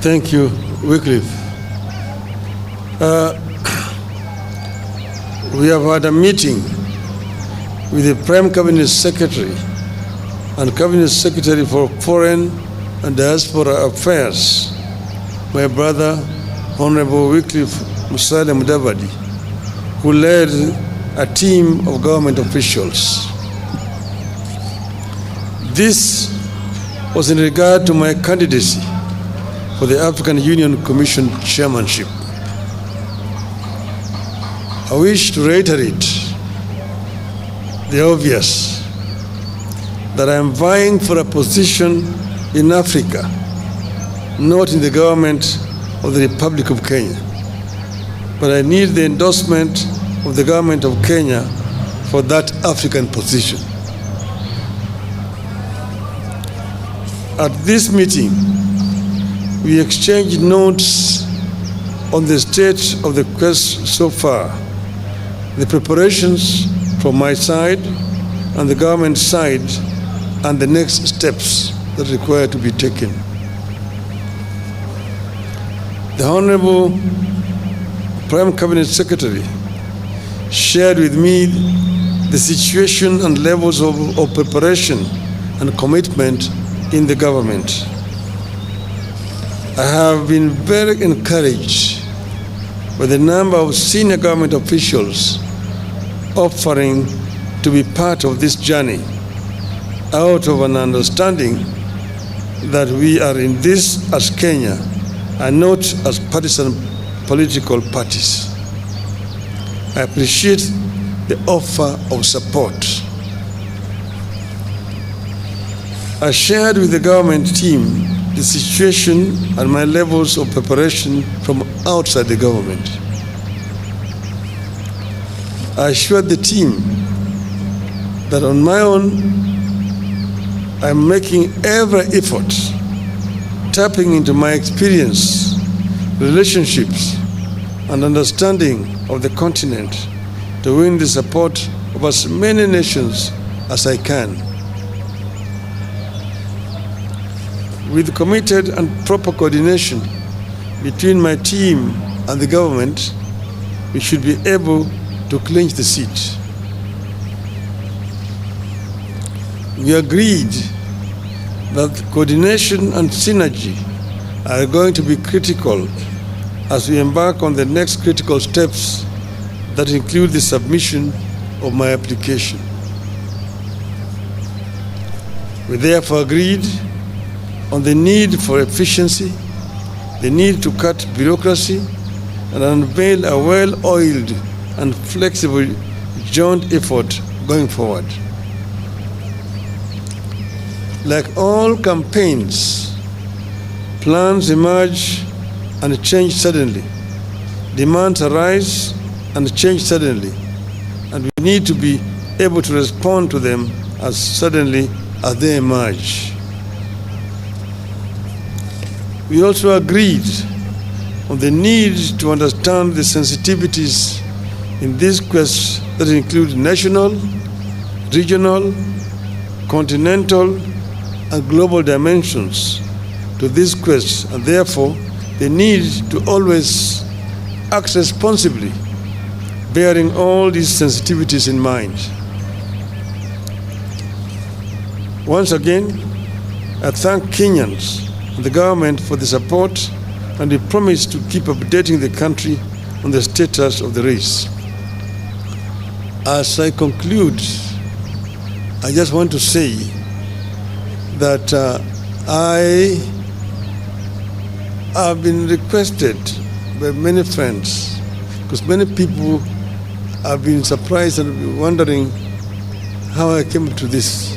Thank you, Wycliffe. We have had a meeting with the Prime Cabinet Secretary and Cabinet Secretary for Foreign and Diaspora Affairs, my brother, Honorable Wycliffe Mudavadi, who led a team of government officials. This was in regard to my candidacy for the African Union Commission chairmanship. I wish to reiterate the obvious, that I am vying for a position in Africa, not in the government of the Republic of Kenya. But I need the endorsement of the government of Kenya for that African position. At this meeting, we exchanged notes on the state of the quest so far, the preparations from my side and the government side, and the next steps that require to be taken. The Honorable Prime Cabinet Secretary shared with me the situation and levels of preparation and commitment in the government. I have been very encouraged by the number of senior government officials offering to be part of this journey out of an understanding that we are in this as Kenya and not as partisan political parties. I appreciate the offer of support. I shared with the government team the situation and my levels of preparation from outside the government. I assured the team that on my own, I'm making every effort, tapping into my experience, relationships, and understanding of the continent to win the support of as many nations as I can. With committed and proper coordination between my team and the government, we should be able to clinch the seat. We agreed that coordination and synergy are going to be critical as we embark on the next critical steps that include the submission of my application. We therefore agreed on the need for efficiency, the need to cut bureaucracy, and unveil a well-oiled and flexible joint effort going forward. Like all campaigns, plans emerge and change suddenly. Demands arise and change suddenly, and we need to be able to respond to them as suddenly as they emerge. We also agreed on the need to understand the sensitivities in this quest that include national, regional, continental, and global dimensions to this quest, and therefore the need to always act responsibly, bearing all these sensitivities in mind. Once again, I thank Kenyans and the government for the support, and we promise to keep updating the country on the status of the race. As I conclude, I just want to say that I have been requested by many friends, because many people have been surprised and wondering how I came to this.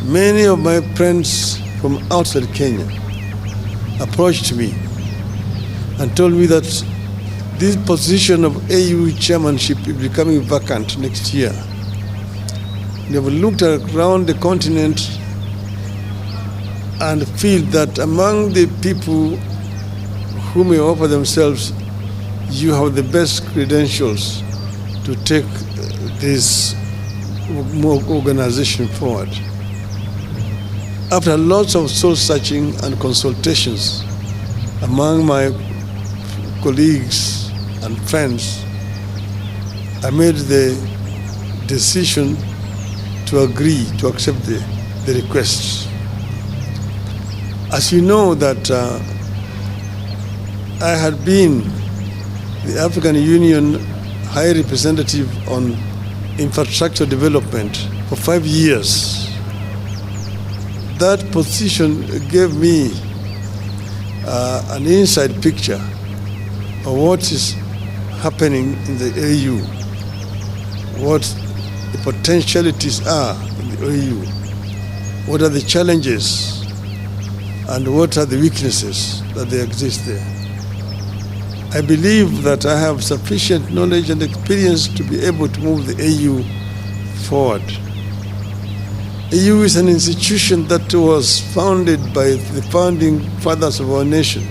Many of my friends from outside Kenya approached me and told me that this position of AU chairmanship is becoming vacant next year. They have looked around the continent and feel that among the people who may offer themselves, you have the best credentials to take this organization forward. After lots of soul searching and consultations among my colleagues and friends, I made the decision to agree to accept the request. As you know that I had been the African Union High Representative on Infrastructure Development for 5 years. That position gave me an inside picture of what is happening in the AU, what the potentialities are in the AU, what are the challenges, and what are the weaknesses that they exist there. I believe that I have sufficient knowledge and experience to be able to move the AU forward. AU is an institution that was founded by the founding fathers of our nation.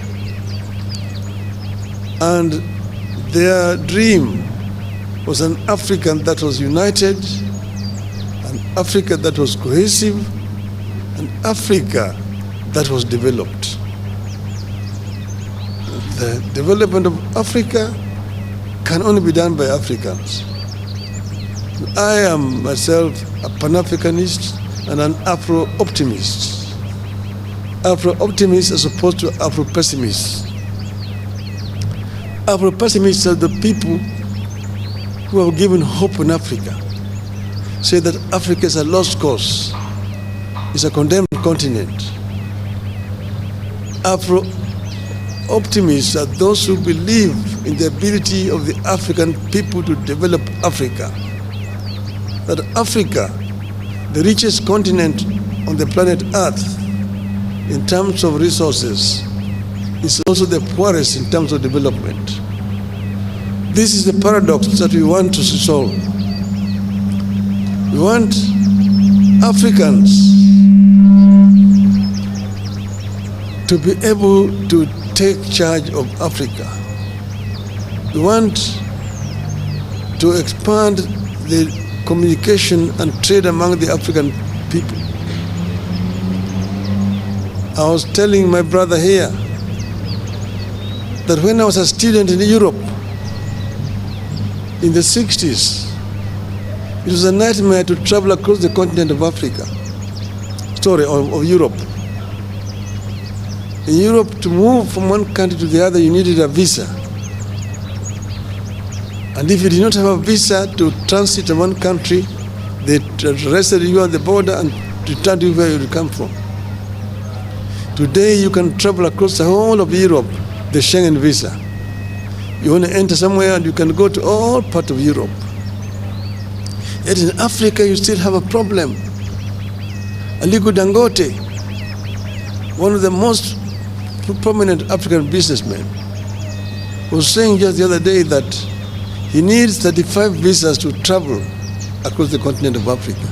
And their dream was an Africa that was united, an Africa that was cohesive, an Africa that was developed. The development of Africa can only be done by Africans. I am myself a Pan-Africanist and an Afro-optimist. Afro-optimist as opposed to Afro-pessimist. Afro-pessimists are the people who have given hope in Africa, say that Africa is a lost cause, it's a condemned continent. Afro-optimists are those who believe in the ability of the African people to develop Africa. That Africa, the richest continent on the planet Earth in terms of resources, is also the poorest in terms of development. This is the paradox that we want to solve. We want Africans to be able to take charge of Africa. We want to expand the communication and trade among the African people. I was telling my brother here that when I was a student in Europe in the 60s, it was a nightmare to travel across the continent of Africa, of Europe. In Europe, to move from one country to the other, you needed a visa. And if you did not have a visa to transit in one country, they arrested you at the border and returned you where you come from. Today, you can travel across the whole of Europe, the Schengen visa. You want to enter somewhere and you can go to all parts of Europe. Yet in Africa, you still have a problem. Aliko Dangote, one of the most prominent African businessmen, was saying just the other day that he needs 35 visas to travel across the continent of Africa.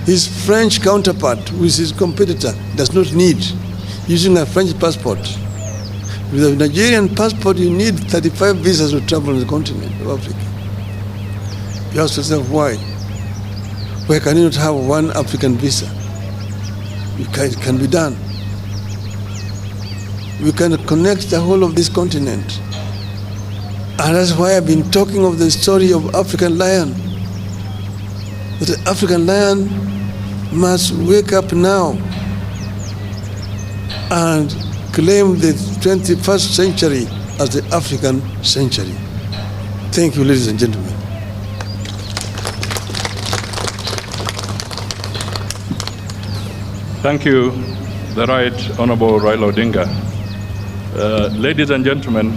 His French counterpart, who is his competitor, does not need, using a French passport. With a Nigerian passport, you need 35 visas to travel on the continent of Africa. You ask yourself, why? Why can you not have one African visa? It can be done. We can connect the whole of this continent. And that's why I've been talking of the story of African lion. That the African lion must wake up now and claim the 21st century as the African century. Thank you, ladies and gentlemen. Thank you, the Right Honorable Raila Odinga. Ladies and gentlemen,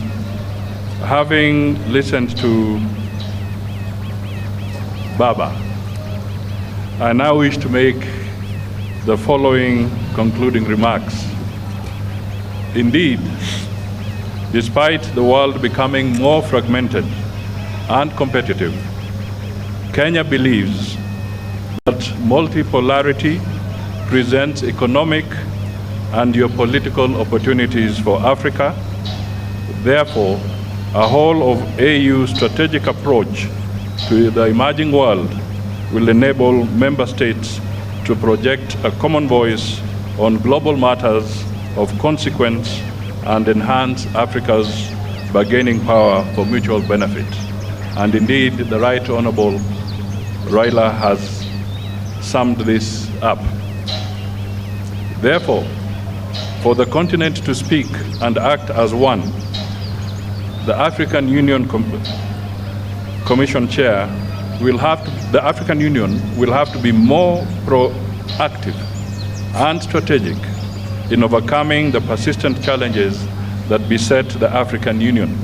having listened to Baba, I now wish to make the following concluding remarks. Indeed, despite the world becoming more fragmented and competitive, Kenya believes that multipolarity presents economic and geopolitical opportunities for Africa. Therefore, a whole of AU strategic approach to the emerging world will enable member states to project a common voice on global matters of consequence and enhance Africa's bargaining power for mutual benefit. And indeed, the Right Honorable Raila has summed this up. Therefore, for the continent to speak and act as one, the African Union Commission Chair the African Union will have to be more proactive and strategic in overcoming the persistent challenges that beset the African Union,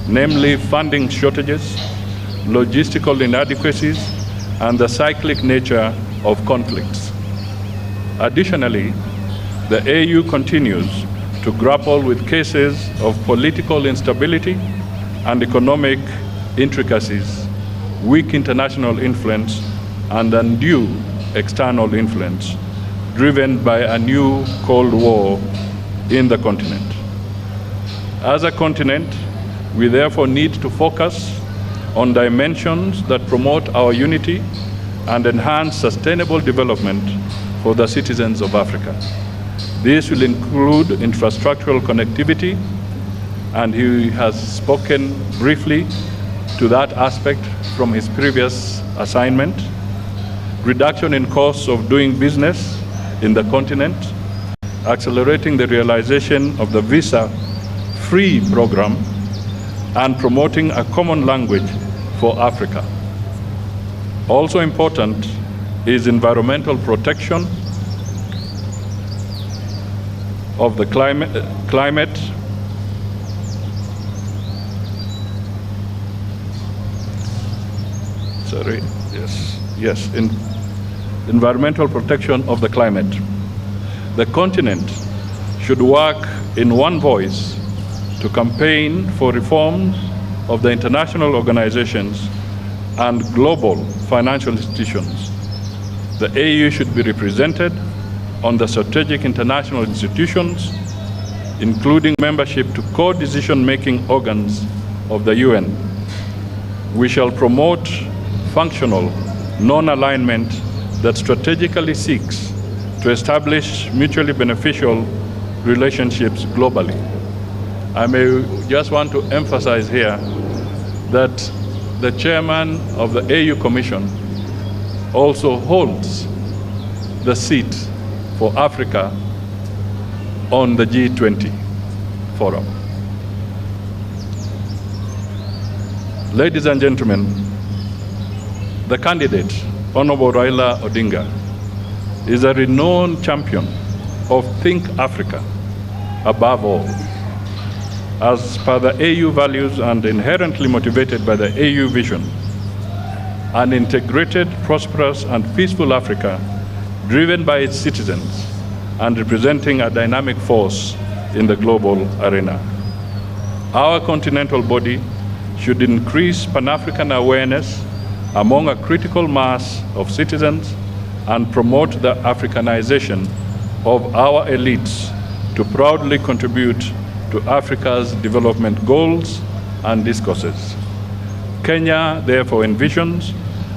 namely funding shortages, logistical inadequacies, and the cyclic nature of conflicts. Additionally, the AU continues to grapple with cases of political instability and economic intricacies, weak international influence, and undue external influence, driven by a new Cold War in the continent. As a continent, we therefore need to focus on dimensions that promote our unity and enhance sustainable development for the citizens of Africa. This will include infrastructural connectivity, and he has spoken briefly to that aspect from his previous assignment, reduction in costs of doing business in the continent, accelerating the realization of the visa-free program, and promoting a common language for Africa. Also important is environmental protection of the climate environmental protection of the climate. The continent should work in one voice to campaign for reforms of the international organizations and global financial institutions. The AU should be represented on the strategic international institutions, including membership to co-decision-making organs of the UN. We shall promote functional non-alignment that strategically seeks to establish mutually beneficial relationships globally. I may just want to emphasize here that the chairman of the AU Commission also holds the seat for Africa on the G20 forum. Ladies and gentlemen, the candidate, Honorable Raila Odinga, is a renowned champion of Think Africa above all. As per the AU values and inherently motivated by the AU vision, an integrated, prosperous, and peaceful Africa driven by its citizens and representing a dynamic force in the global arena. Our continental body should increase Pan-African awareness among a critical mass of citizens and promote the Africanization of our elites to proudly contribute to Africa's development goals and discourses. Kenya therefore envisions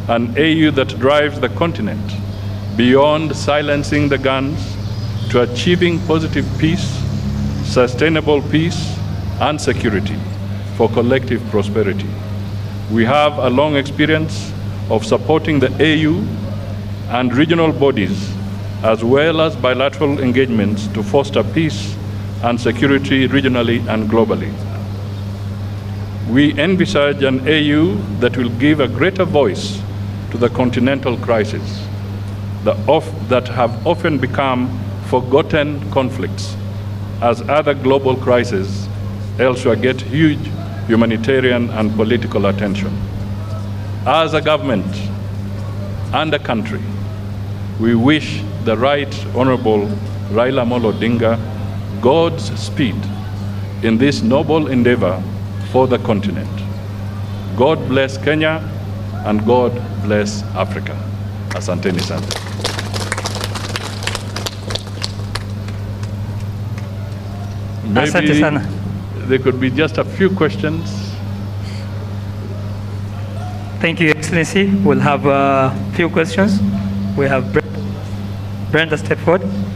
an AU that drives the continent beyond silencing the guns to achieving positive peace, sustainable peace, and security for collective prosperity. We have a long experience of supporting the AU and regional bodies, as well as bilateral engagements to foster peace and security regionally and globally. We envisage an AU that will give a greater voice to the continental crisis that have often become forgotten conflicts, as other global crises elsewhere get huge humanitarian and political attention. As a government and a country, we wish the Right Honorable Raila Amolo Odinga God's speed in this noble endeavor for the continent. God bless Kenya and God bless Africa. Asanteni sana. Asante sana. There could be just a few questions. Thank you, Excellency. We'll have a few questions. We have Brenda, step forward.